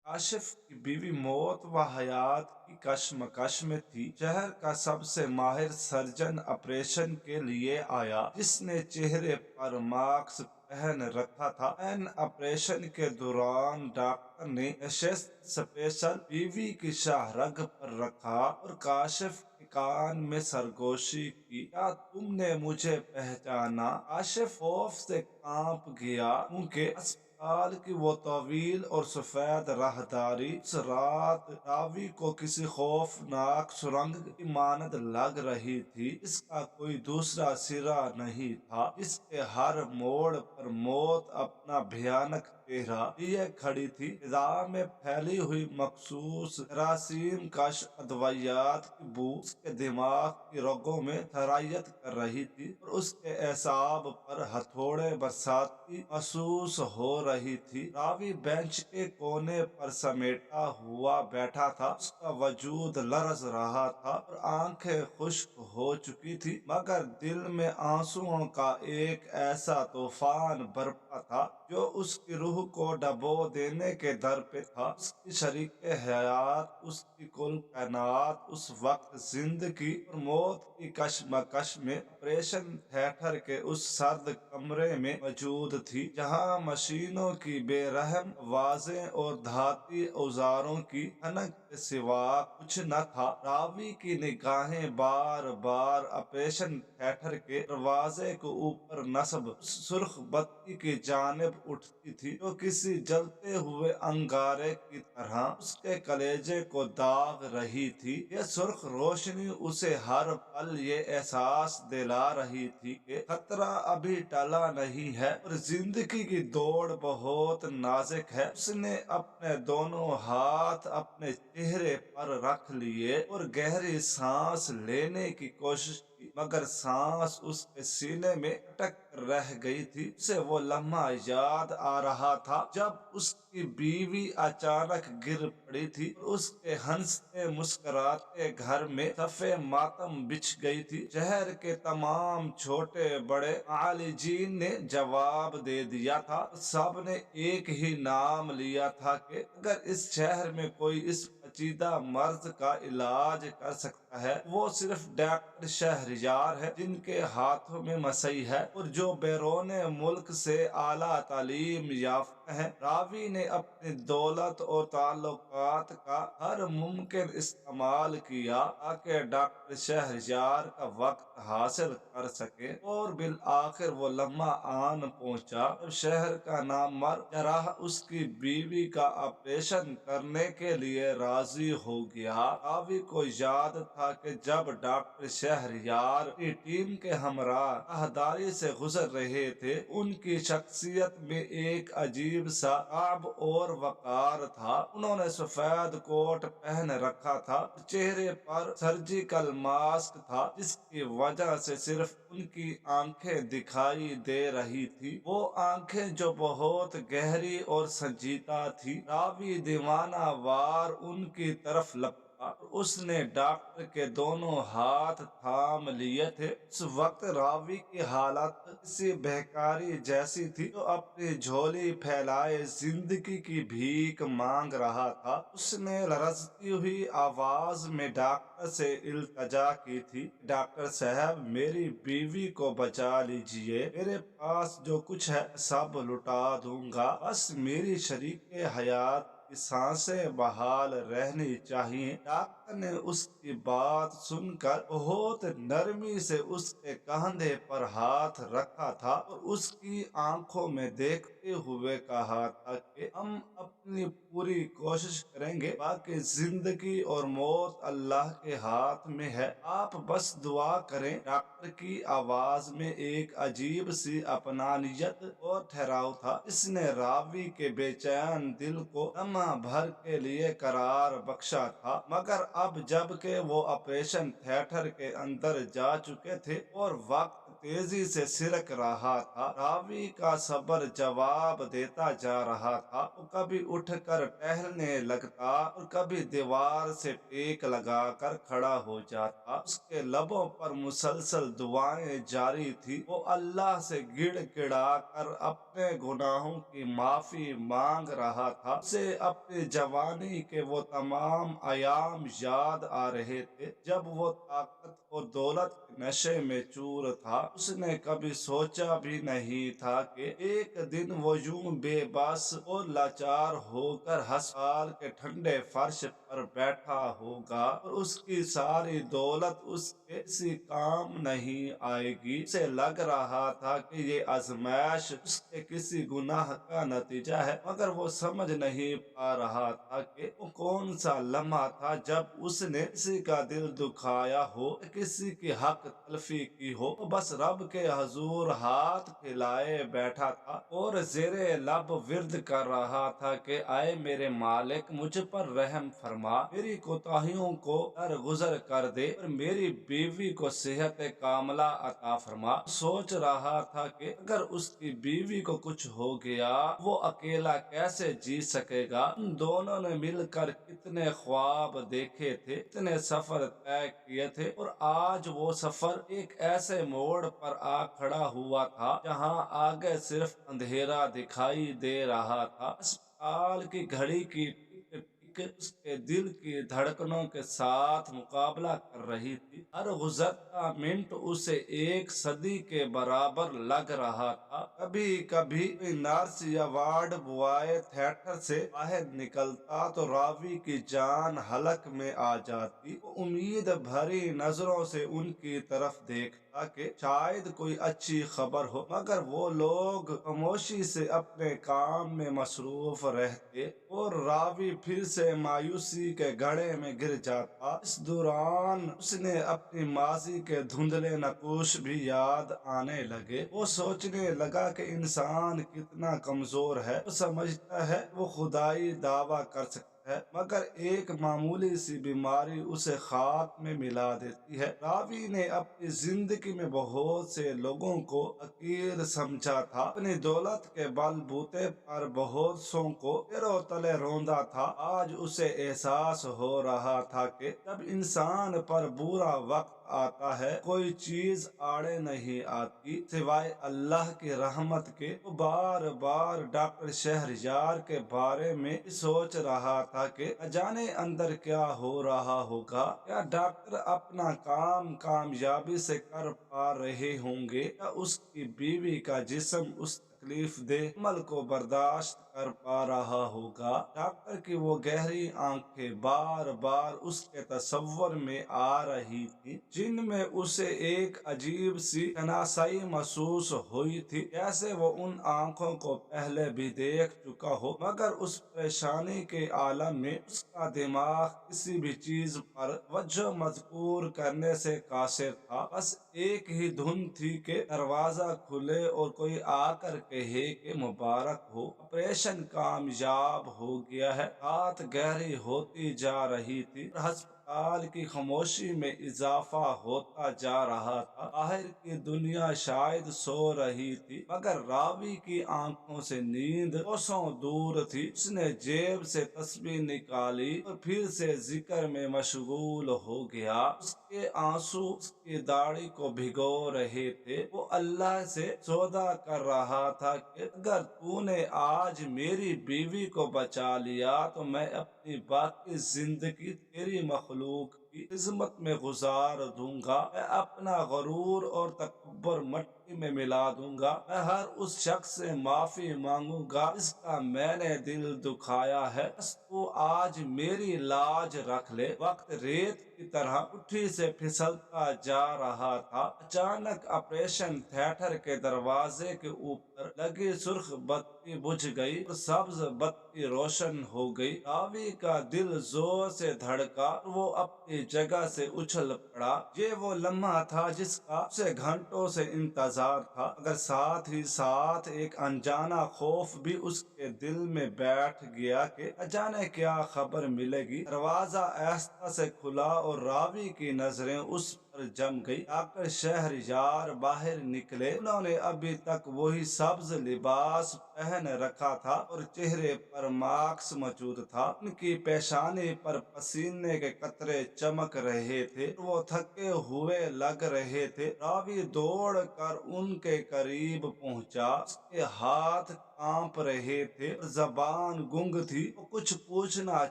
काशिफ की बीवी मौत व हयात की कशमकश में थी। शहर का सबसे माहिर सर्जन ऑपरेशन के लिए आया, जिसने चेहरे पर मास्क पहन रखा था। एन ऑपरेशन के दौरान डॉक्टर ने चेस्ट स्पेशल बीवी की शाहरग पर रखा और काशिफ के कान में सरगोशी की। क्या तुमने मुझे पहचाना? काशिफ खौफ से कांप गया, क्योंकि अस्पताल की वो तवील और सफेद राहदारी उस रात रावी को किसी खौफनाक सुरंग की मानद लग रही थी। इसका कोई दूसरा सिरा नहीं था, जिसके हर मोड़ पर मौत अपना भयानक चेहरा लिए खड़ी थी। फिजा में फैली हुई मखसूस जरासीम कश अद्वैयात की बू उसके दिमाग की रगों में सरायत कर रही थी और उसके एसाब पर हथौड़े बरसाती महसूस हो रही थी। रावी बेंच के कोने पर समेटा हुआ बैठा था। उसका वजूद लरज रहा था और आंखें खुश्क हो चुकी थी, मगर दिल में आंसुओं का एक ऐसा तूफान बरपा था जो उसकी रूह को डबो देने के दर पे था। उसकी शरीके हयात, उसकी कुल कायनात उस वक्त जिंदगी और मौत की कशमकश में ऑपरेशन थिएटर के उस सर्द कमरे में मौजूद थी, जहां मशीनों की बेरहम आवाजें और धाती औजारों की खनक के सिवा कुछ न था। रावी की निगाहें बार बार ऑपरेशन थिएटर के दरवाजे को ऊपर नस्ब उस सुर्ख बत्ती की जानिब उठती थी, जो किसी जलते हुए अंगारे की तरह उसके कलेजे को दाग रही थी। ये सुर्ख रोशनी उसे हर पल ये एहसास दिला रही थी कि खतरा अभी टला नहीं है और जिंदगी की दौड़ बहुत नाजुक है। उसने अपने दोनों हाथ अपने चेहरे पर रख लिए और गहरी सांस लेने की कोशिश की, मगर सांस उसके सीने में अटक रह गई थी। उसे वो लम्हा याद आ रहा था जब उसकी बीवी अचानक गिर पड़ी थी और उसके हंसते मुस्कुराते घर में सफे मातम बिछ गई थी। शहर के तमाम छोटे बड़े आलिजीन ने जवाब दे दिया था। सब ने एक ही नाम लिया था कि अगर इस शहर में कोई इस पेचीदा मर्ज का इलाज कर सकता है, वो सिर्फ डॉक्टर शहरयार है, जिनके हाथों में मसई है और जो बैरोने मुल्क से आला तालीम याफ्ता है। रावी ने अपनी दौलत और ताल्लुकात का हर मुमकिन इस्तेमाल किया ताकि डॉक्टर शहरयार का वक्त हासिल कर सके और बिल आखिर वो लम्हा आन पहुंचा जब शहर का नामवर जराह उसकी बीवी का ऑपरेशन करने के लिए राजी हो गया। रावी को याद था कि जब डॉक्टर शहरयार की टीम के हमरा राहदारी से गुजर रहे थे, उनकी शख्सियत में एक अजीब सा आब और वकार था। उन्होंने सफेद कोट पहन रखा था, चेहरे पर सर्जिकल मास्क था, जिसकी वजह से सिर्फ उनकी आंखें दिखाई दे रही थी। वो आंखें जो बहुत गहरी और संजीदा थी। रावी दीवाना वार उनकी तरफ लपका और उसने डॉक्टर के दोनों हाथ थाम लिए थे। उस वक्त रावी की हालत किसी बेकारी जैसी थी जो अपनी झोली फैलाए जिंदगी की भीख मांग रहा था। उसने लरजती हुई आवाज में डॉक्टर से इल्तजा की थी, डॉक्टर साहब, मेरी बीवी को बचा लीजिए। मेरे पास जो कुछ है सब लुटा दूंगा, बस मेरी शरीके हयात की सांसें बहाल रहनी चाहिए। डॉक्टर ने उसकी बात सुनकर बहुत नरमी से उसके कंधे पर हाथ रखा था और उसकी आंखों में देखते हुए कहा था कि हम अपनी पूरी कोशिश करेंगे, बाकी जिंदगी और मौत अल्लाह के हाथ में है, आप बस दुआ करें। डॉक्टर की आवाज में एक अजीब सी अपनानियत और ठहराव था। इसने रावी के बेचैन दिल को लम्हा भर के लिए करार बख्शा था, मगर अब जब के वो ऑपरेशन थिएटर के अंदर जा चुके थे और वक्त तेजी से सिरक रहा था। रावी का सब्र जवाब देता जा रहा था। वो कभी उठकर टहलने लगता और कभी दीवार से टेक लगाकर खड़ा हो जाता। उसके लबों पर मुसलसल दुआएं जारी थी। वो अल्लाह से गिड़गिड़ा कर अपने गुनाहों की माफी मांग रहा था। उसे अपनी जवानी के वो तमाम अयाम याद आ रहे थे जब वो ताकत और दौलत के नशे में चूर था। उसने कभी सोचा भी नहीं था कि एक दिन वो यूं बेबस और लाचार होकर अस्पताल के ठंडे फर्श पर बैठा होगा और उसकी सारी दौलत उसके किसी काम नहीं आएगी। उसे लग रहा था कि ये आजमाइश उसके किसी गुनाह का नतीजा है, मगर वो समझ नहीं पा रहा था कि वो कौन सा लम्हा था जब उसने किसी का दिल दुखाया हो, किसी की हक तलफी की हो। वो बस रब के हजूर हाथ फैलाए बैठा था और जेरे लब विर्द कर रहा था कि आए मेरे मालिक, मुझ पर रहम फरमा, मेरी कोताहियों को दरगुजर कर दे और मेरी बीवी को सेहत कामला अता फरमा। सोच रहा था कि अगर उसकी बीवी को कुछ हो गया वो अकेला कैसे जी सकेगा। उन दोनों ने मिलकर कितने ख्वाब देखे थे, कितने सफर तय किए थे और आज वो सफर एक ऐसे मोड़ पर आ खड़ा हुआ था जहां आगे सिर्फ अंधेरा दिखाई दे रहा था। अस्पताल की घड़ी की टिक टिक उसके दिल की धड़कनों के साथ मुकाबला कर रही थी। हर गुजरता मिनट उसे एक सदी के बराबर लग रहा था। कभी कभी नर्स या वार्ड बॉय थिएटर से बाहर निकलता तो रावी की जान हलक में आ जाती। वो उम्मीद भरी नजरों से उनकी तरफ देखता कि शायद कोई अच्छी खबर हो, मगर वो लोग खामोशी से अपने काम में मसरूफ रहते और रावी फिर से मायूसी के घड़े में गिर जाता। इस दौरान उसने अपनी माजी के धुंधले नक्श भी याद आने लगे। वो सोचने लगा कि इंसान कितना कमजोर है। वो समझता है वो खुदाई दावा कर सकता है, मगर एक मामूली सी बीमारी उसे खाक में मिला देती है। रावी ने अपनी जिंदगी में बहुत से लोगों को हकीर समझा था, अपनी दौलत के बलबूते पर बहुत सौ को पैरों तले रौंदा था। आज उसे एहसास हो रहा था कि जब इंसान पर बुरा वक्त आता है कोई चीज आड़े नहीं आती सिवाय अल्लाह की रहमत के। वो बार बार डॉक्टर शहरयार के बारे में सोच रहा था कि न जाने अंदर क्या हो रहा होगा। क्या डॉक्टर अपना काम कामयाबी से कर पा रहे होंगे या उसकी बीवी का जिस्म उस तकलीफ दे अमल को बर्दाश्त कर पा रहा होगा। डॉक्टर की वो गहरी आंखें बार बार उसके तस्वर में आ रही थी, जिनमें उसे एक अजीब सी तनासाई महसूस हुई थी, जैसे वो उन आंखों को पहले भी देख चुका हो, मगर उस परेशानी के आलम में उसका दिमाग किसी भी चीज पर वजह मजबूर करने से कासिर था। बस एक ही धुन थी कि दरवाजा खुले और कोई आकर कहे कि मुबारक हो, ऑपरेशन कामयाब हो गया है। रात गहरी होती जा रही थी, अस्पताल की खामोशी में इजाफा होता जा रहा था। बाहर की दुनिया शायद सो रही थी, मगर रावी की आंखों से नींद कोसों दूर थी। उसने जेब से तस्बीह निकाली और फिर से जिक्र में मशगूल हो गया। उसके आंसू उसकी दाढ़ी को भिगो रहे थे। वो अल्लाह से सौदा कर रहा था कि अगर तूने आज मेरी बीवी को बचा लिया तो मैं अपनी बाकी जिंदगी तेरी मखलूक की खिदमत में गुजार दूंगा। मैं अपना गरूर और तकब्बुर मट्टी में मिला दूंगा। मैं हर उस शख्स से माफी मांगूंगा जिसका मैंने दिल दुखाया है। बस तू आज मेरी लाज रख ले। वक्त रेत की तरह मुट्ठी से फिसलता जा रहा था। अचानक ऑपरेशन थिएटर के दरवाजे के ऊपर लगी सुर्ख बत्ती बुझ गई और सब्ज बत्ती रोशन हो गई। रावी का दिल जोर से धड़का, वो अपनी जगह से उछल पड़ा। ये वो लम्हा था जिसका उसे घंटों से इंतजार था, मगर साथ ही साथ एक अनजाना खौफ भी उसके दिल में बैठ गया कि न जाने क्या खबर मिलेगी। दरवाजा आहिस्ता से खुला और रावी की नजरें उस पर पर जम गई। डॉक्टर शहरयार बाहर निकले। उन्होंने अभी तक वही सब्ज लिबास पहन रखा था और चेहरे पर मास्क मौजूद था। उनकी पेशानी पर पसीने के कतरे चमक रहे थे। वो थके हुए लग रहे थे। रावी दौड़ कर उनके करीब पहुंचा। उसके हाथ कांप रहे थे और जबान गुंग थी। वो कुछ पूछना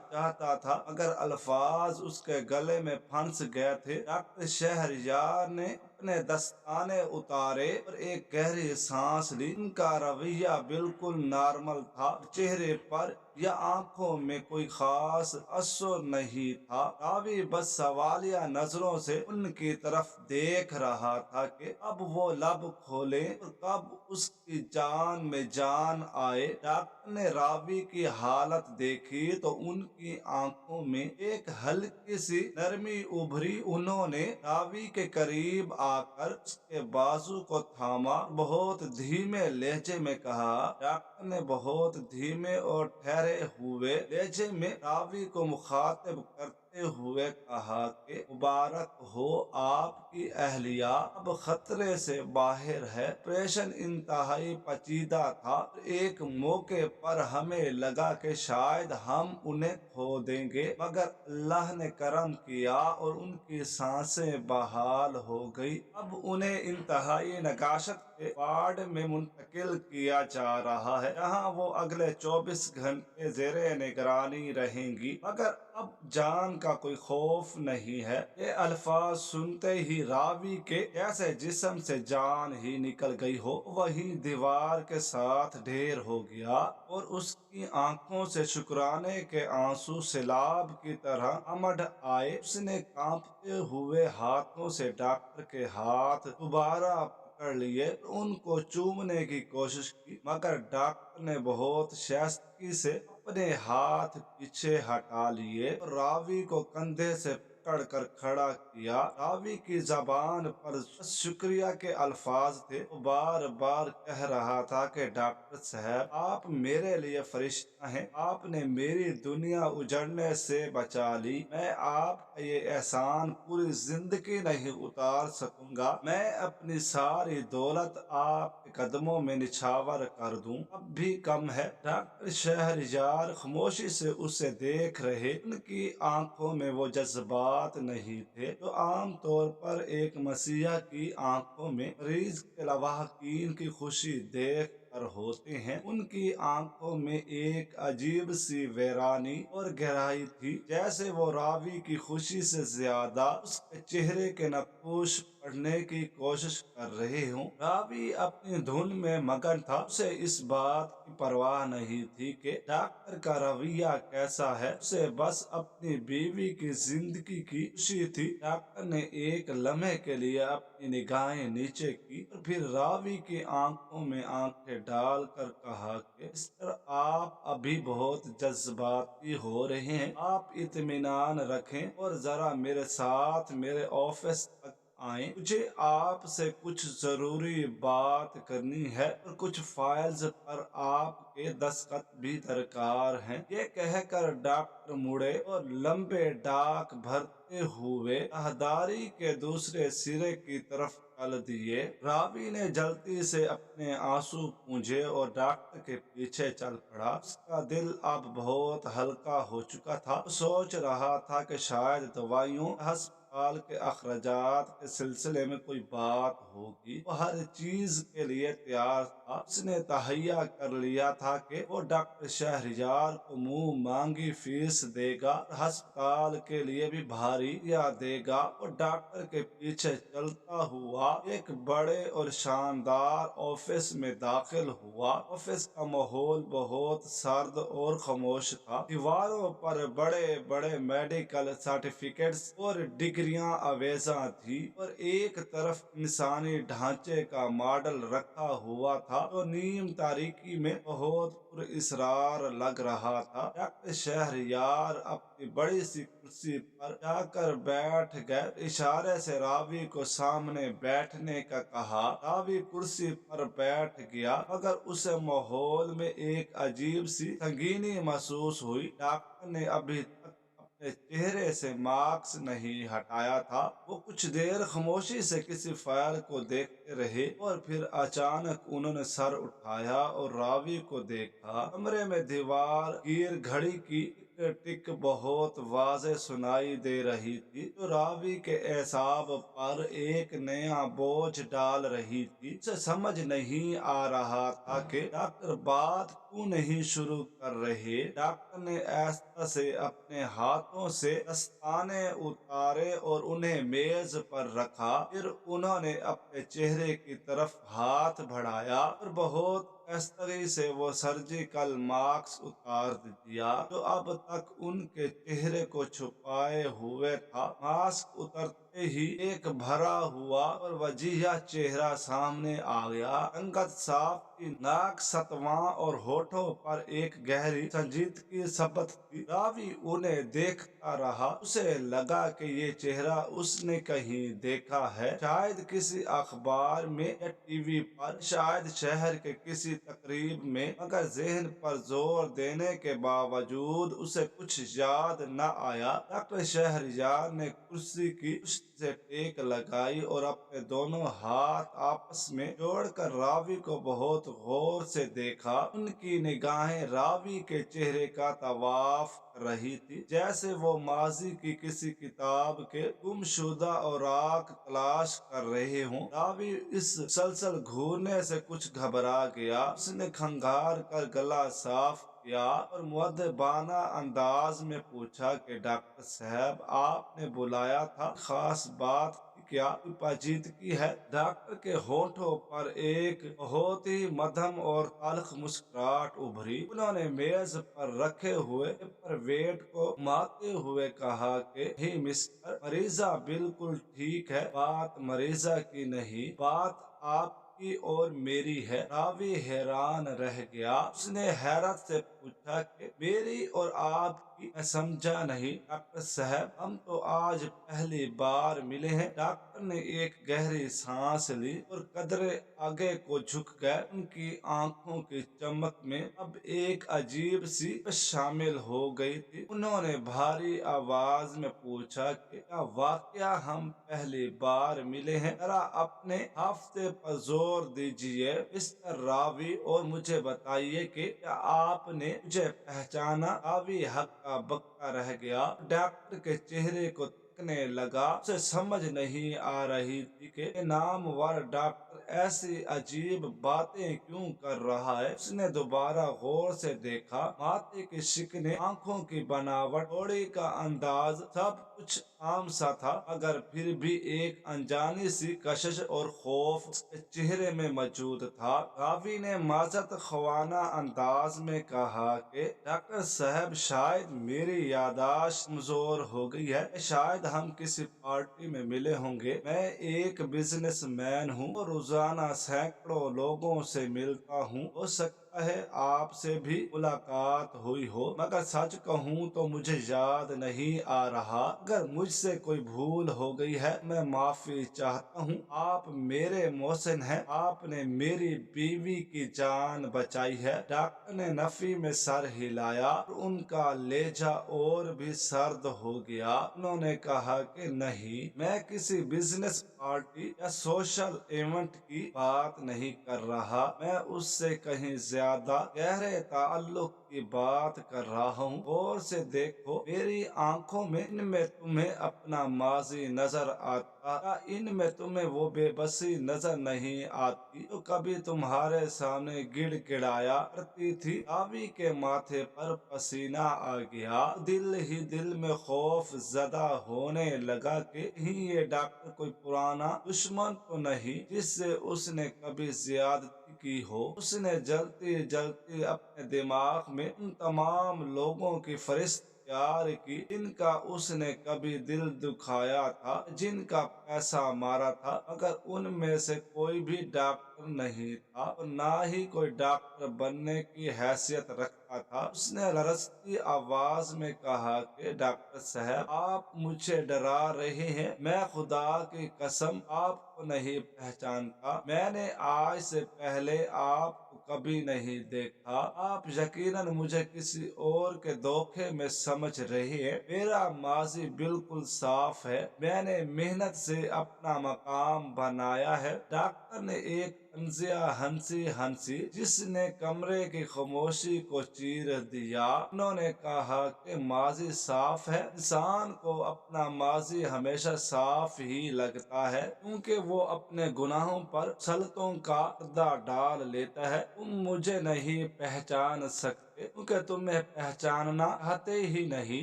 चाहता था मगर अल्फाज उसके गले में फंस गए थे। डॉक्टर शहरयार ने अपने दस्ताने उतारे और एक गहरी सांस ली। उनका रवैया बिल्कुल नॉर्मल था। चेहरे पर या आंखों में कोई खास असर नहीं था। रावी बस सवालिया नजरों से उनकी तरफ देख रहा था कि अब वो लब खोले और कब उसकी जान में जान आए। डॉक्टर ने रावी की हालत देखी तो उनकी आंखों में एक हल्की सी नरमी उभरी। उन्होंने रावी के करीब आकर उसके बाजू को थामा। बहुत धीमे लहजे में कहा। डॉक्टर ने बहुत धीमे और ठहरे हुए लहजे में रावी को मुखातिब करते हुए कहा कि मुबारक हो, आपकी अहलिया अब खतरे से बाहर है। ऑपरेशन इंतहाई पेचीदा था। एक मौके पर हमें लगा कि शायद हम उन्हें खो देंगे मगर अल्लाह ने करम किया और उनकी सांसें बहाल हो गई। अब उन्हें इंतहाई नगाशत के वार्ड में मुंतकिल किया जा रहा है जहां वो अगले 24 घंटे जेरे निगरानी रहेंगी मगर अब जान का कोई खौफ नहीं है। ये अल्फाज सुनते ही रावी के जैसे जिस्म से जान ही निकल गई हो। वही दीवार के साथ ढेर हो गया और उसकी आंखों से शुक्राने के आंसू सैलाब की तरह उमड़ आए। उसने कांपते हुए हाथों से डॉक्टर के हाथ दोबारा पकड़ लिए, उनको चूमने की कोशिश की मगर डॉक्टर ने बहुत शाइस्तगी से अपने हाथ पीछे हटा लिए और रावी को कंधे से पकड़ कर खड़ा किया। रावी की जबान पर शुक्रिया के अल्फाज थे। वो बार बार कह रहा था कि डॉक्टर साहब, आप मेरे लिए फरिश्ता हैं। आपने मेरी दुनिया उजड़ने से बचा ली। मैं आपका ये एहसान पूरी जिंदगी नहीं उतार सकूंगा। मैं अपनी सारी दौलत आपके कदमों में निछावर कर दूं, अब भी कम है। डॉक्टर शहरयार खामोशी से उसे देख रहे। उनकी आंखों में वो जज्बात नहीं थे जो आम तौर पर एक मसीहा की आंखों में मरीज के लवाहकीन की खुशी देख कर होते हैं। उनकी आंखों में एक अजीब सी वीरानी और गहराई थी, जैसे वो रावी की खुशी से ज्यादा उसके चेहरे के नक्शे पढ़ने की कोशिश कर रहे हूँ। रावी अपनी धुन में मगन था। उसे इस बात की परवाह नहीं थी कि डॉक्टर का रवैया कैसा है। उसे बस अपनी बीवी की जिंदगी की खुशी थी। डॉक्टर ने एक लम्हे के लिए अपनी निगाहें नीचे की और फिर रावी की आंखों में आंखें डालकर कहा कि मिस्टर, आप अभी बहुत जज्बाती हो रहे हैं। आप इत्मीनान रखें और जरा मेरे साथ मेरे ऑफिस तक आए। मुझे आपसे कुछ जरूरी बात करनी है और कुछ फाइल्स पर आपके दस्तखत भी दरकार हैं। ये कहकर डॉक्टर मुड़े और लंबे डाक भरते हुए राहदारी के दूसरे सिरे की तरफ चल दिए। रावी ने जल्दी से अपने आंसू पूंझे और डॉक्टर के पीछे चल पड़ा। उसका दिल अब बहुत हल्का हो चुका था। वो सोच रहा था कि शायद दवाइयों अस्पताल के अखराजात के सिलसिले में कोई बात होगी। वो हर चीज के लिए तैयार था। उसने तहैया कर लिया था कि वो डॉक्टर शहरयार को मुंह मांगी फीस देगा, अस्पताल के लिए भी भारी या देगा। और डॉक्टर के पीछे चलता हुआ एक बड़े और शानदार ऑफिस में दाखिल हुआ। ऑफिस का माहौल बहुत सर्द और खामोश था। दीवारों पर बड़े बड़े मेडिकल सर्टिफिकेट्स और डिग्रियां आवेजा थी और एक तरफ इंसानी ढांचे का मॉडल रखा हुआ था तो नीम तारीकी में बहुत पुरइसरार लग रहा था। डॉक्टर शहरयार अपनी बड़ी सी कुर्सी पर जाकर बैठ गए। इशारे से रावी को सामने बैठने का कहा। रावी कुर्सी पर बैठ गया मगर उसे माहौल में एक अजीब सी संगीनी महसूस हुई। डॉक्टर ने अभी तक अपने चेहरे से मास्क नहीं हटाया था। वो कुछ देर खामोशी से किसी फाइल को देखते रहे और फिर अचानक उन्होंने सर उठाया और रावी को देखा। कमरे में दीवार गिर घड़ी की टिक टिक बहुत वाज़े सुनाई दे रही थी, जो रावी के एसाब पर एक नया बोझ डाल रही थी। उसे समझ नहीं आ रहा था कि डॉक्टर बात क्यों नहीं शुरू कर रहे। डॉक्टर ने ऐसा से अपने हाथों से दस्ताने उतारे और उन्हें मेज पर रखा। फिर उन्होंने अपने चेहरे की तरफ हाथ बढ़ाया और बहुत ऐस्तरी से वो सर्जिकल मास्क उतार दिया, जो अब तक उनके चेहरे को छुपाए हुए था। मास्क उतरते ही एक भरा हुआ और वजीहा चेहरा सामने आ गया। रंगत साफ थी, नाक सतवां और होठों पर एक गहरी संजीदगी सबत थी। रावी उन्हें देखता रहा। उसे लगा कि ये चेहरा उसने कहीं देखा है, शायद किसी अखबार में या टीवी पर, शायद शहर के किसी तकरीब में। मगर जहन पर जोर देने के बावजूद उसे कुछ याद न आया। डॉक्टर शहरयार ने कुर्सी की पुष्ट से टेक लगाई और अपने दोनों हाथ आपस में जोड़कर रावी को बहुत गौर से देखा। उनकी निगाहें रावी के चेहरे का तवाफ कर रही थी, जैसे वो माजी की किसी किताब के गुमशुदा औराक तलाश कर रहे हों। रावी इस सलसल घूरने से कुछ घबरा गया। उसने खंगार कर गला साफ किया और मुअद्दबाना अंदाज में पूछा कि डॉक्टर साहब, आपने बुलाया था, खास बात थी क्या? पेचीदगी है। डॉक्टर के होठों पर एक बहुत ही मध्यम और तल्ख मुस्कुराहट उभरी। उन्होंने मेज पर रखे हुए पेपर वेट को घुमाते हुए कहा कि ही मिस्टर, मरीजा बिल्कुल ठीक है। बात मरीजा की नहीं, बात आपकी और मेरी है। रावी हैरान रह गया। उसने हैरत से पूछा कि मेरी और आपकी? मैं समझा नहीं। डॉक्टर साहब, हम तो आज पहली बार मिले हैं। डॉक्टर ने एक गहरी सांस ली और कदरे आगे को झुक गए। उनकी आंखों की चमक में अब एक अजीब सी शामिल हो गई थी। उन्होंने भारी आवाज में पूछा कि क्या वाकया हम पहली बार मिले हैं? जरा अपने हफ्ते पर जोर दीजिए मिस्टर रावी, और मुझे बताइए कि क्या आपने मुझे पहचाना? रावी हक्का बक्का रह गया। डॉक्टर के चेहरे को तकने लगा। उसे समझ नहीं आ रही थी कि ये नामवर डॉक्टर ऐसी अजीब बातें क्यों कर रहा है। उसने दोबारा गौर से देखा। माथे की शिकने, आंखों की बनावट, थोड़ी का अंदाज, सब कुछ आम सा था, मगर फिर भी एक अनजानी सी कशिश और खौफ उसके चेहरे में मौजूद था। रावी ने माजरत ख्वाना अंदाज में कहा कि डॉक्टर साहब, शायद मेरी यादाश्त कमजोर हो गई है। शायद हम किसी पार्टी में मिले होंगे। मैं एक बिजनेसमैन हूँ और रोजाना सैकड़ों लोगों से मिलता हूँ। हो सकता है आपसे भी मुलाकात हुई हो, मगर सच कहूँ तो मुझे याद नहीं आ रहा। अगर मुझसे कोई भूल हो गई है, मैं माफी चाहता हूँ। आप मेरे मोहसिन हैं। आपने मेरी बीवी की जान बचाई है। डॉक्टर ने नफी में सर हिलाया और उनका लहजा और भी सर्द हो गया। उन्होंने कहा कि नहीं, मैं किसी बिजनेस पार्टी या सोशल इवेंट की बात नहीं कर रहा। मैं उससे कहीं ज्यादा गहरे ताल्लुक की बात कर रहा हूँ। गौर से देखो मेरी आंखों में, इनमें तुम्हें अपना माजी नजर आता या इनमें तुम्हें वो बेबसी नजर नहीं आती तो कभी तुम्हारे सामने गिड़गिड़ाया करती थी? रावी के माथे पर पसीना आ गया। दिल ही दिल में खौफ ज़दा होने लगा कि कहीं ये डॉक्टर कोई पुराना दुश्मन तो नहीं जिससे उसने कभी ज्यादती की हो। उसने जलती जलती अपने दिमाग में उन तमाम लोगों की फहरिस्त तैयार की जिनका उसने कभी दिल दुखाया था, जिनका पैसा मारा था, मगर उनमें से कोई भी डॉक्टर नहीं था और ना ही कोई डॉक्टर बनने की हैसियत रखता था। उसने लरजती आवाज में कहा कि डॉक्टर साहब, आप मुझे डरा रहे हैं। मैं खुदा की कसम आपको नहीं पहचानता। मैंने आज से पहले आपको कभी नहीं देखा। आप यकीनन मुझे किसी और के धोखे में समझ रही है। मेरा माजी बिल्कुल साफ है। मैंने मेहनत से अपना मकाम बनाया है। डॉक्टर ने एक तंजिया हंसी हंसी जिसने कमरे की खामोशी को चीर दिया। उन्होंने कहा कि माजी साफ है। इंसान को अपना माजी हमेशा साफ ही लगता है, क्योंकि वो अपने गुनाहों पर सल्तों का पर्दा डाल लेता है। तुम मुझे नहीं पहचान सकते, क्योंकि तुम्हें पहचानना चाहते ही नहीं।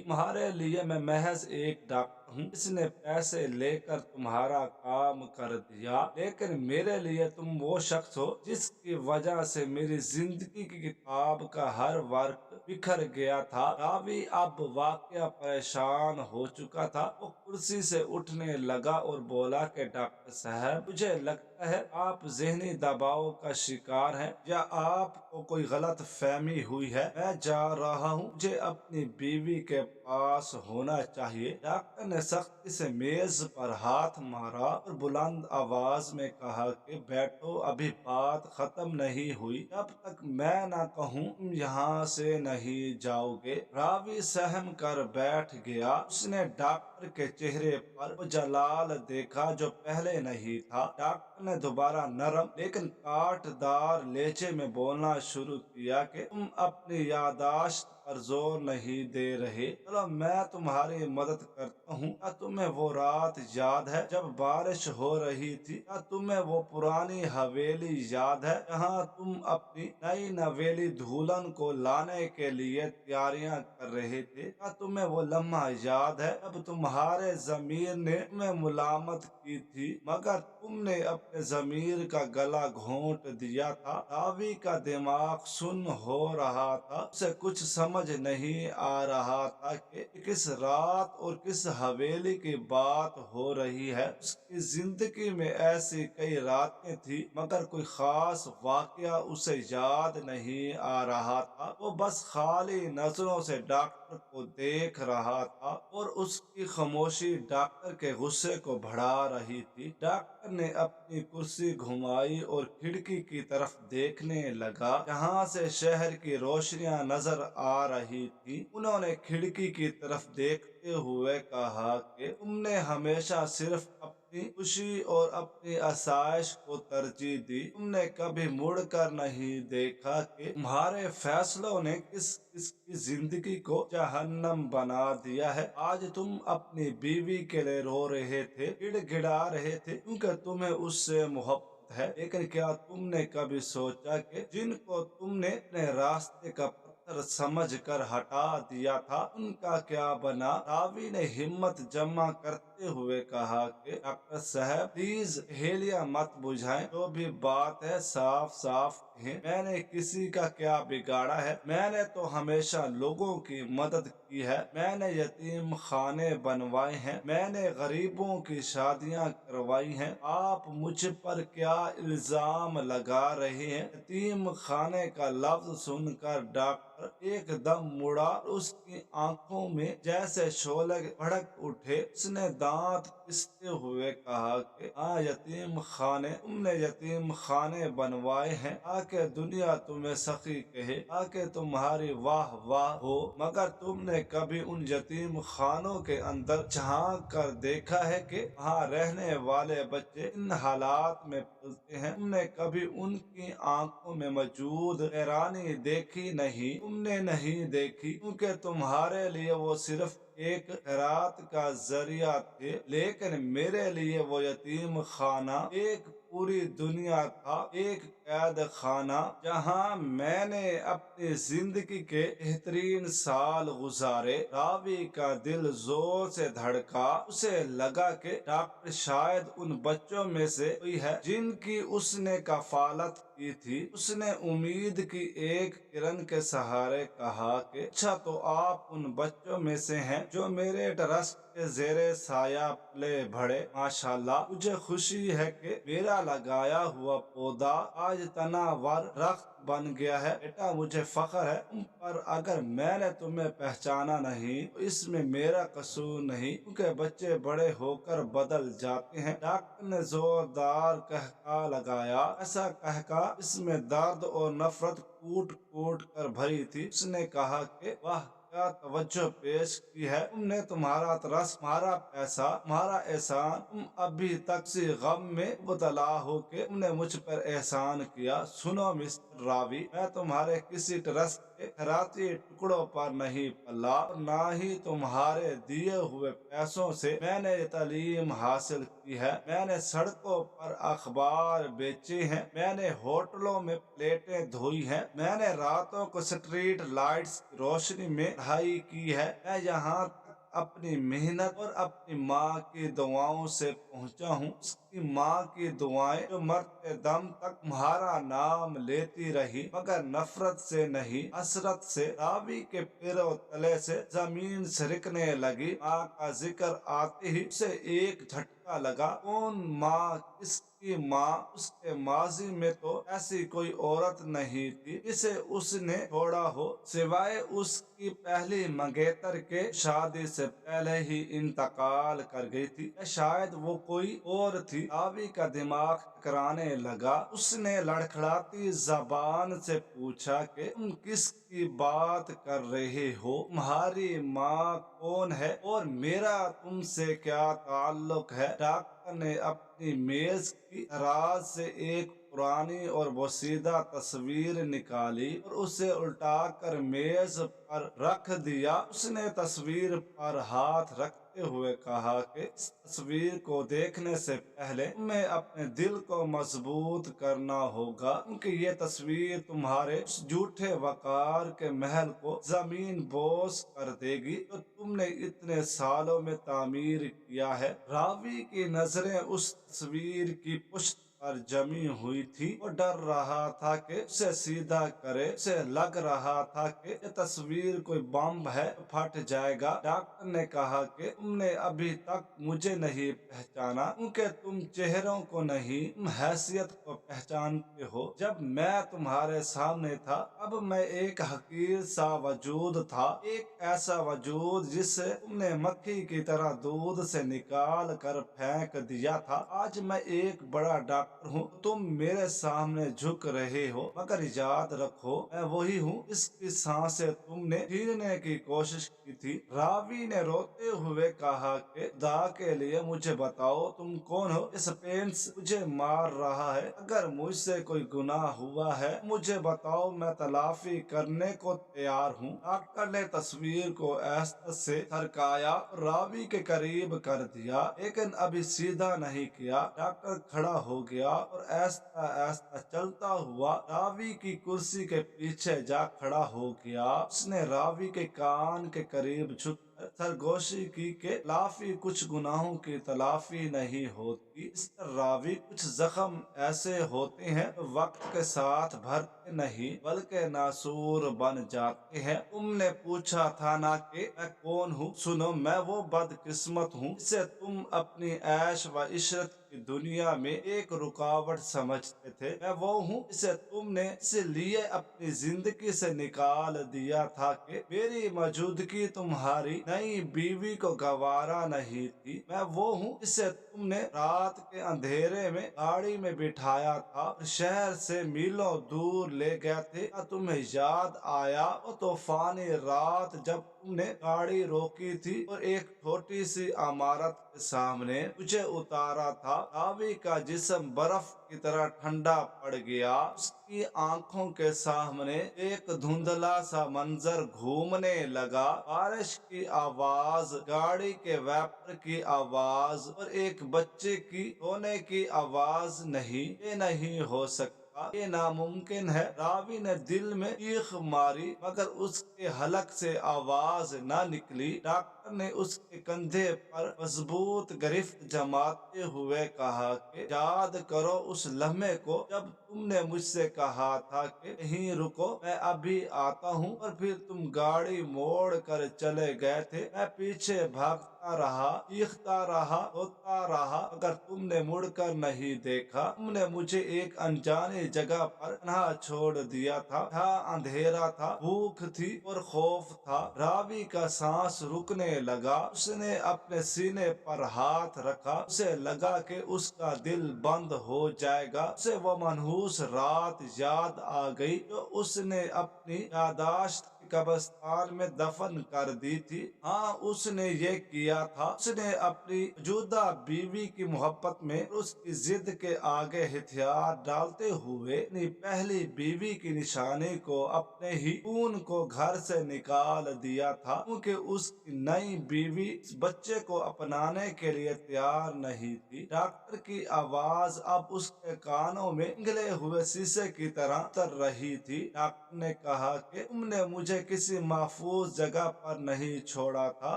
तुम्हारे लिए मैं महज एक डॉक्टर हूँ, इसने पैसे लेकर तुम्हारा काम कर दिया, लेकिन मेरे लिए तुम वो शख्स हो जिसकी वजह से मेरी जिंदगी की किताब का हर वर्क बिखर गया था। रावी अब वाकया परेशान हो चुका था। वो कुर्सी से उठने लगा और बोला कि डॉक्टर साहब, मुझे लगता है आप जहनी दबाव का शिकार हैं, या आपको कोई गलत फहमी हुई है। मैं जा रहा हूँ, मुझे अपनी बीवी के पास होना चाहिए। डॉक्टर ने सख्ती से मेज पर हाथ मारा और बुलंद आवाज में कहा कि बैठो, अभी बात खत्म नहीं हुई। जब तक मैं ना कहूँ तुम यहाँ से नहीं जाओगे। रावी सहम कर बैठ गया। उसने डॉक्टर के चेहरे पर वो जलाल देखा जो पहले नहीं था। डॉक्टर ने दोबारा नरम लेकिन काटदार लहजे में बोलना शुरू किया कि तुम अपनी यादाश्त पर जोर नहीं दे रहे। चलो मैं तुम्हारी मदद करता हूँ। क्या तुम्हें वो रात याद है जब बारिश हो रही थी? क्या तुम्हें वो पुरानी हवेली याद है जहाँ तुम अपनी नई नवेली दुल्हन को लाने के लिए तैयारियां कर रहे थे? क्या तुम्हें वो लम्हा याद है जब तुम्हारे जमीर ने तुम्हें मुलामत की थी, मगर तुमने अपने जमीर का गला घोंट दिया था? रावी का दिमाग सुन्न हो रहा था। उसे कुछ समझ नहीं आ रहा था कि किस रात और किस हवेली की बात हो रही है। उसकी जिंदगी में ऐसी कई रातें थी, मगर कोई खास वाकया उसे याद नहीं आ रहा था। वो बस खाली नजरों से डॉक्टर को देख रहा था और उसकी खामोशी डॉक्टर के गुस्से को बढ़ा रही थी। डॉक्टर ने अपनी कुर्सी घुमाई और खिड़की की तरफ देखने लगा, जहाँ से शहर की रोशनियां नजर आ रही थी। उन्होंने खिड़की की तरफ देखते हुए कहा कि तुमने हमेशा सिर्फ अपनी खुशी और अपनी आसाइश को तरजीह दी। तुमने कभी मुड़कर नहीं देखा कि तुम्हारे फैसलों ने किस किसकी जिंदगी को जहन्नम बना दिया है। आज तुम अपनी बीवी के लिए रो रहे थे, गिड़गिड़ा रहे थे, क्योंकि तुम्हें उससे मोहब्बत है। लेकिन क्या तुमने कभी सोचा कि जिनको तुमने अपने रास्ते का पत्थर समझकर हटा दिया था, उनका क्या बना? रावी ने हिम्मत जमा करते हुए कहा कि डॉक्टर साहब, प्लीज हेलिया मत बुझाएं। जो भी बात है साफ साफ कहें। मैंने किसी का क्या बिगाड़ा है? मैंने तो हमेशा लोगों की मदद की है। मैंने यतीम खाने बनवाए हैं, मैंने गरीबों की शादियां करवाई हैं। आप मुझ पर क्या इल्जाम लगा रहे हैं? यतीम खाने का लफ्ज सुनकर डॉक्टर एकदम मुड़ा। उसकी आंखों में जैसे शोले भड़क उठे। उसने दांत पिसते हुए कहा कि हाँ, यतीम खाने, तुमने यतीम खाने बनवाए हैं ताकि दुनिया तुम्हें सखी कहे, ताकि तुम्हारी वाह वाह हो। मगर तुमने कभी उन यतीम खानों के अंदर झांक कर देखा है कि वहाँ रहने वाले बच्चे इन हालात में पलते हैं? तुमने कभी उनकी आंखों में मौजूद हैरानी देखी नहीं? तुमने नहीं देखी, क्योंकि तुम्हारे लिए वो सिर्फ एक खैरात का जरिया थे। लेकिन मेरे लिए वो यतीम खाना एक पूरी दुनिया था, एक कैद खाना जहां मैंने अपनी जिंदगी के बेहतरीन साल गुजारे। रावी का दिल जोर से धड़का। उसे लगा कि डॉक्टर शायद उन बच्चों में से कोई है जिनकी उसने कफालत की थी। उसने उम्मीद की एक किरण के सहारे कहा कि अच्छा, तो आप उन बच्चों में से हैं जो मेरे ट्रस्ट के जेरे साया पले बढ़े। माशाल्लाह, मुझे खुशी है कि मेरा लगाया हुआ पौधा آج तनावर रख्त बन गया है। बेटा मुझे फख्र है तुम पर, अगर मैंने तुम्हें पहचाना नहीं तो इसमें मेरा कसूर नहीं, क्योंकि बच्चे बड़े होकर बदल जाते हैं। डॉक्टर ने जोरदार कहका लगाया, ऐसा कहका इसमें दर्द और नफरत कूट कूट कर भरी थी। उसने कहा कि वाह क्या तवज्जो पेश की है तुमने, तुम्हारा तरस, तुम्हारा पैसा, तुम्हारा एहसान। तुम अभी तक किसी गम में मुबतला हो के तुमने मुझ पर एहसान किया। सुनो मिस्टर रावी, मैं तुम्हारे किसी ट्रस्ट के खैराती टुकड़ों पर नहीं पला, और ना ही तुम्हारे दिए हुए पैसों से मैंने ये तालीम हासिल की है। मैंने सड़कों पर अखबार बेचे हैं, मैंने होटलों में प्लेटें धोई हैं, मैंने रातों को स्ट्रीट लाइट्स की रोशनी में पढ़ाई की है। मैं यहाँ तक अपनी मेहनत और अपनी माँ की दुआओं से पहुँचा हूँ। उसकी माँ की दुआएं जो मरते दम तक तुम्हारा नाम लेती रही, मगर नफरत से नहीं हसरत से। रावी के पैरों तले से जमीन सिरकने लगी। माँ का जिक्र आते ही उसे एक झटका लगा। कौन माँ, किसकी माँ? उसके माजी में तो ऐसी कोई औरत नहीं थी जिसे उसने छोड़ा हो, सिवाय उसकी पहली मंगेतर के शादी से पहले ही इंतकाल कर गई थी। या शायद वो कोई और थी। रावी का दिमाग कराने लगा। उसने लड़खड़ाती जबान से पूछा कि तुम किसकी बात कर रहे हो? तुम्हारी माँ कौन है और मेरा तुमसे क्या ताल्लुक है? डॉक्टर ने अपनी मेज की दराज से एक पुरानी और बोसीदा तस्वीर निकाली और उसे उल्टाकर मेज पर रख दिया। उसने तस्वीर पर हाथ रखते हुए कहा कि इस तस्वीर को देखने से पहले तुम्हें अपने दिल को मजबूत करना होगा, क्योंकि ये तस्वीर तुम्हारे उस झूठे वकार के महल को जमीन बोस कर देगी जो तुमने इतने सालों में तामीर किया है। रावी की नजरें उस तस्वीर की पुष्ट पर जमी हुई थी। वो डर रहा था कि उसे सीधा करे। उसे लग रहा था कि ये तस्वीर कोई बम है, फट जाएगा। डॉक्टर ने कहा कि तुमने अभी तक मुझे नहीं पहचाना, क्योंकि तुम चेहरों को नहीं, तुम हैसियत को पहचानते हो। जब मैं तुम्हारे सामने था अब मैं एक हकीर सा वजूद था, एक ऐसा वजूद जिसे तुमने मक्खी की तरह दूध से निकाल कर फेंक दिया था। आज मैं एक बड़ा डॉक्टर हूँ, तुम मेरे सामने झुक रहे हो, मगर याद रखो मैं वही हूँ जिसकी सांसें तुमने छीनने की कोशिश की थी। रावी ने रोते हुए कहा कि खुदा के लिए मुझे बताओ तुम कौन हो? इस पेंस मुझे मार रहा है। अगर मुझसे कोई गुनाह हुआ है मुझे बताओ, मैं तलाफी करने को तैयार हूँ। डॉक्टर ने तस्वीर को ऐसा से थरकाया, रावी के करीब कर दिया, लेकिन अभी सीधा नहीं किया। डॉक्टर खड़ा हो गया और ऐसा ऐसा चलता हुआ रावी की कुर्सी के पीछे जा खड़ा हो गया। उसने रावी के कान के करीब झुक सरगोशी की के लाफी कुछ गुनाहों की तलाफी नहीं होती। इस रावी कुछ जख्म ऐसे होते हैं जो वक्त के साथ भरते नहीं बल्कि नासूर बन जाते हैं। तुमने पूछा था ना कि मैं कौन हूँ? सुनो, मैं वो बदकिस्मत हूँ जिसे तुम अपनी ऐश व इशरत की दुनिया में एक रुकावट समझते थे। मैं वो हूँ जिसे तुमने इसलिए अपनी जिंदगी से निकाल दिया था कि मेरी मौजूदगी तुम्हारी नई बीवी को गवारा नहीं थी। मैं वो हूँ जिसे तुमने रात के अंधेरे में गाड़ी में बिठाया था और शहर से मीलों दूर ले गए थे। क्या तुम्हें याद आया वो तूफानी रात जब तुमने गाड़ी रोकी थी और एक छोटी सी इमारत के सामने तुझे उतारा था? रावी का जिस्म बर्फ की तरह ठंडा पड़ गया। उसकी आंखों के सामने एक धुंधला सा मंजर घूमने लगा। बारिश की आवाज, गाड़ी के वैपर की आवाज और एक बच्चे की रोने की आवाज नहीं, ये नहीं हो सकता, ये नामुमकिन है। रावी ने दिल में चीख मारी, मगर उसके हलक से आवाज न निकली। डॉक्टर डॉक्टर ने उसके कंधे पर मजबूत गिरफ्त जमाते हुए कहा कि याद करो उस लम्हे को जब तुमने मुझसे कहा था कि कहीं रुको, मैं अभी आता हूँ, और फिर तुम गाड़ी मोड़ कर चले गए थे। मैं पीछे भागता रहा, चीखता रहा, रोता रहा, मगर तुमने मुड़कर नहीं देखा। तुमने मुझे एक अनजानी जगह पर तन्हा छोड़ दिया था, जहाँ अंधेरा था, भूख थी और खौफ था। रावी का सांस रुकने लगा। उसने अपने सीने पर हाथ रखा। उसे लगा कि उसका दिल बंद हो जाएगा। उसे वो मनहूस रात याद आ गई जो उसने अपनी यादाश्त कब्रिस्तान में दफन कर दी थी। हाँ, उसने ये किया था। उसने अपनी मौजूदा बीवी की मोहब्बत में उसकी जिद के आगे हथियार डालते हुए अपनी पहली बीवी की निशानी को, अपने ही खून को घर से निकाल दिया था, क्योंकि उसकी नई बीवी इस बच्चे को अपनाने के लिए तैयार नहीं थी। डॉक्टर की आवाज अब उसके कानों में पिघले हुए शीशे की तरह उतर रही थी। डॉक्टर ने कहा कि तुमने मुझे किसी महफूज जगह पर नहीं छोड़ा था,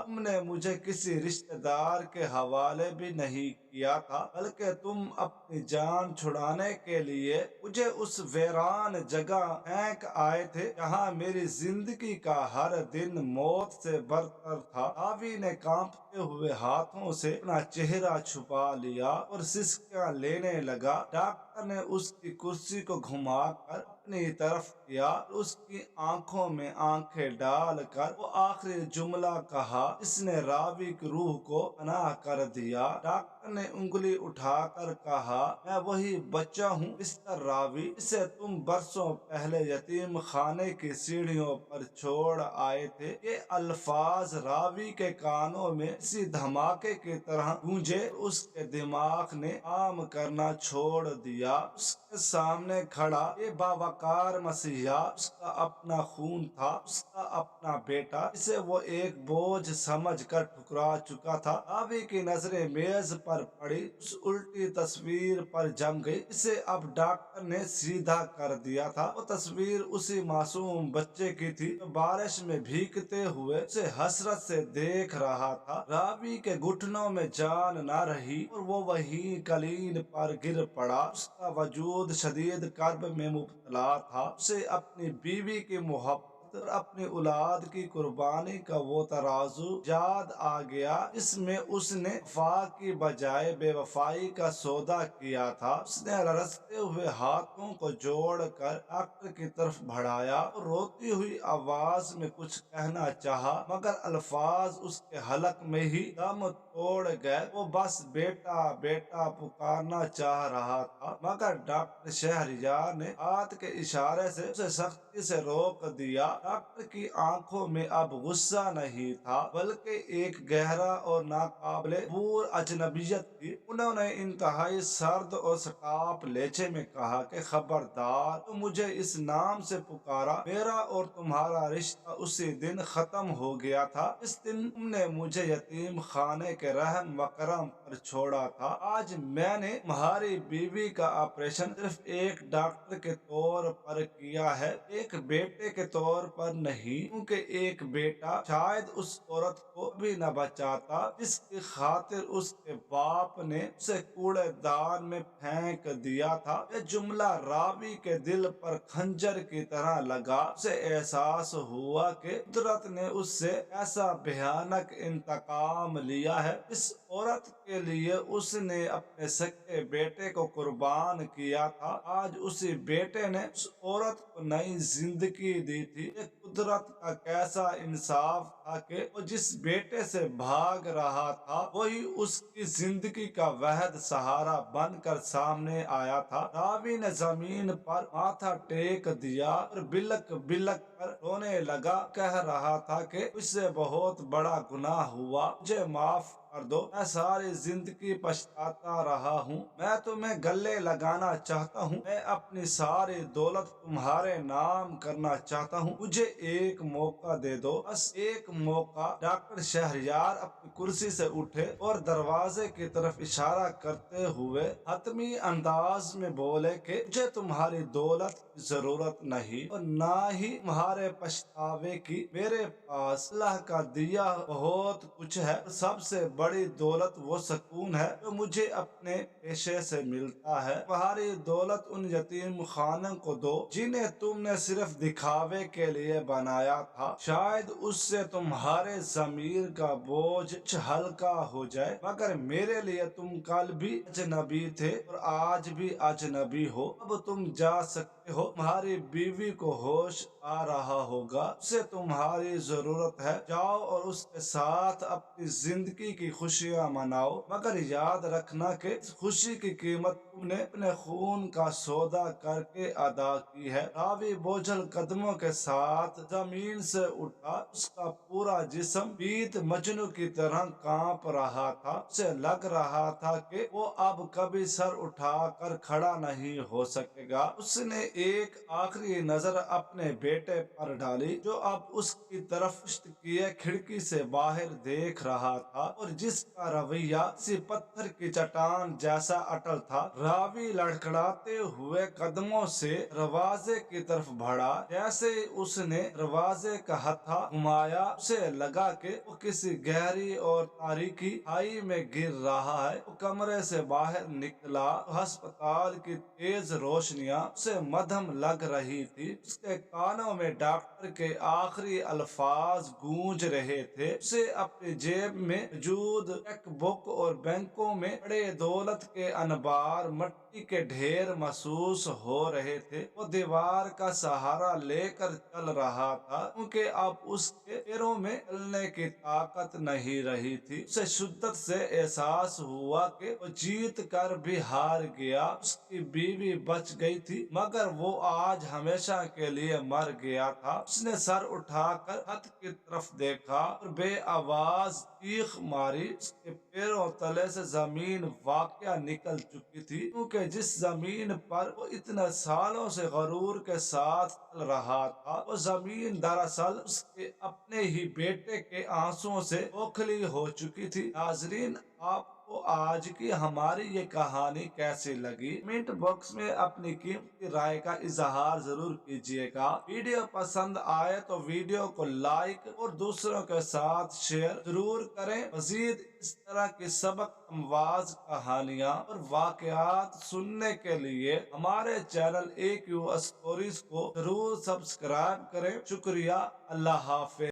तुमने मुझे किसी रिश्तेदार के हवाले भी नहीं किया था, बल्कि तुम अपनी जान छुड़ाने के लिए मुझे उस वीरान जगह फेंक आए थे जहाँ मेरी जिंदगी का हर दिन मौत से बदतर था। रावी ने कांपते हुए हाथों से अपना चेहरा छुपा लिया और सिसकियां लेने लगा। डॉक्टर ने उसकी कुर्सी को घुमाकर अपनी तरफ किया, उसकी आंखों में आंखें डालकर वो आखिरी जुमला कहा जिसने रावी की रूह को पनाह कर दिया। डॉक्टर ने उंगली उठाकर कहा, मैं वही बच्चा हूँ मिस्टर रावी, जिसे तुम बरसों पहले यतीम खाने की सीढ़ियों पर छोड़ आए थे। ये अल्फाज रावी के कानों में किसी धमाके की तरह गूंजे। उसके दिमाग ने काम करना छोड़ दिया। उसके सामने खड़ा ये बावकार मसीहा उसका अपना खून था, उसका अपना बेटा, जिसे वो एक बोझ समझकर ठुकरा चुका था। रावी की नजरें मेज पर पड़ी, उस उल्टी तस्वीर पर जम गई जिसे अब डॉक्टर ने सीधा कर दिया था। वो तस्वीर उसी मासूम बच्चे की थी जो बारिश में भीगते हुए उसे हसरत से देख रहा था। रावी के घुटनों में जान न रही और वो वहीं कलीन पर गिर पड़ा। उसका वजूद शदीद कर्ब में मुब्तला था। उसे अपनी बीवी की मोहब्बत और अपनी औलाद की कुर्बानी का वो तराजू याद आ गया, इसमें उसने वफा की बजाय बेवफाई का सौदा किया था। उसने लरसते हुए हाथों को जोड़कर डॉक्टर की तरफ बढ़ाया और रोती हुई आवाज में कुछ कहना चाहा, मगर अल्फाज उसके हलक में ही दम तोड़ गए। वो बस बेटा बेटा पुकारना चाह रहा था, मगर डॉक्टर शहरयार ने हाथ के इशारे से उसे सख्ती से रोक दिया। डॉक्टर की आंखों में अब गुस्सा नहीं था, बल्कि एक गहरा और नाकाबिले दूर अजनबियत थी। उन्होंने इंतहाई सर्द और सटाप लहजे में कहा कि खबरदार, तो मुझे इस नाम से पुकारा, मेरा और तुम्हारा रिश्ता उसी दिन खत्म हो गया था इस दिन तुमने मुझे यतीम खाने के रहम व करम पर छोड़ा था। आज मैंने तुम्हारी बीवी का ऑपरेशन सिर्फ एक डॉक्टर के तौर पर किया है, एक बेटे के तौर पर नहीं, क्योंकि एक बेटा शायद उस औरत को भी न बचाता जिसकी खातिर उसके बाप ने उसे कूड़ेदान में फेंक दिया था। यह जुमला रावी के दिल पर खंजर की तरह लगा। उसे एहसास हुआ कि कुदरत ने उससे ऐसा भयानक इंतकाम लिया है। इस औरत के लिए उसने अपने सगे बेटे को कुर्बान किया था, आज उसी बेटे ने उस औरत को नई जिंदगी दी थी। ये कुदरत का कैसा इंसाफ था कि वो जिस बेटे से भाग रहा था वही उसकी जिंदगी का वहद सहारा बनकर सामने आया था। रावी ने जमीन पर माथा टेक दिया और बिलक बिलक कर रोने लगा। कह रहा था कि उससे बहुत बड़ा गुनाह हुआ, मुझे माफ کر دو، میں ساری زندگی پچھتاتا رہا ہوں، میں تمہیں گلے لگانا چاہتا ہوں، میں اپنی ساری دولت تمہارے نام کرنا چاہتا ہوں، مجھے ایک موقع دے دو، بس ایک موقع۔ ڈاکٹر شہریار اپنی کرسی سے اٹھے اور دروازے کی طرف اشارہ کرتے ہوئے حتمی انداز میں بولے کہ مجھے تمہاری دولت کی ضرورت نہیں اور نہ ہی تمہارے پچھتاوے کی، میرے پاس اللہ کا دیا بہت کچھ ہے، سب سے بڑی دولت وہ سکون ہے جو مجھے اپنے پیشے سے ملتا ہے، تمہاری دولت ان یتیم خانوں کو دو جنہیں تم نے صرف دکھاوے کے لیے بنایا تھا، شاید اس سے تمہارے ضمیر کا بوجھ کچھ ہلکا ہو جائے، مگر میرے لیے تم کل بھی اجنبی تھے اور آج بھی اجنبی ہو، اب تم جا سکتے ہو، تمہاری بیوی کو ہوش آ رہا ہوگا، اسے تمہاری ضرورت ہے، جاؤ اور اس کے ساتھ اپنی زندگی کی خوشیاں مناؤ، مگر یاد رکھنا کہ اس خوشی کی قیمت تم نے اپنے خون کا سودا کر کے ادا کی ہے۔ راوی بوجھل قدموں کے ساتھ زمین سے اٹھا، اس کا پورا جسم پیت مجنو کی طرح کانپ رہا تھا، اسے لگ رہا تھا کہ وہ اب کبھی سر اٹھا کر کھڑا نہیں ہو سکے گا۔ اس نے ایک آخری نظر اپنے بیٹے پر ڈالی جو اب اس کی طرف پشت کیے کھڑکی سے باہر دیکھ رہا تھا اور جس کا رویہ کسی پتھر کی چٹان جیسا اٹل تھا۔ راوی لڑکھڑاتے ہوئے قدموں سے دروازے کی طرف بڑھا، جیسے اس نے دروازے کا ہتھا گھمایا اسے لگا کہ وہ کسی گہری اور تاریکی کھائی میں گر رہا ہے۔ وہ کمرے سے باہر نکلا تو ہسپتال کی تیز روشنیاں اسے مدھم لگ رہی تھی، اس کے کانوں میں ڈاکٹر کے آخری الفاظ گونج رہے تھے، اسے اپنی جیب میں موجود چیک بک اور بینکوں میں پڑے دولت کے انبار مٹی کے ڈھیر محسوس ہو رہے تھے۔ وہ دیوار کا سہارا لے کر چل رہا تھا کیونکہ اب اس کے پیروں میں چلنے کی طاقت نہیں رہی تھی، اسے شدت سے احساس ہوا کہ وہ جیت کر بھی ہار گیا، اس کی بیوی بچ گئی تھی مگر وہ آج ہمیشہ کے لیے مر گیا تھا۔ اس نے سر اٹھا کر چھت کی طرف دیکھا اور بے آواز چیخ ماری، اس کے پیروں تلے سے زمین واقعہ نکل چکی تھی، کیونکہ جس زمین پر وہ اتنے سالوں سے غرور کے ساتھ چل رہا تھا، وہ زمین دراصل اس کے اپنے ہی بیٹے کے آنسوؤں سے کھوکھلی ہو چکی تھی۔ ناظرین، آپ کو آج کی ہماری یہ کہانی کیسی لگی؟ کمنٹ باکس میں اپنی قیمتی رائے کا اظہار ضرور کیجیے گا۔ ویڈیو پسند آئے تو ویڈیو کو لائک اور دوسروں کے ساتھ شیئر ضرور کریں۔ مزید اس طرح کی سبق آموز کہانیاں اور واقعات سننے کے لیے ہمارے چینل AQ اسٹوریز کو ضرور سبسکرائب کریں۔ شکریہ، اللہ حافظ۔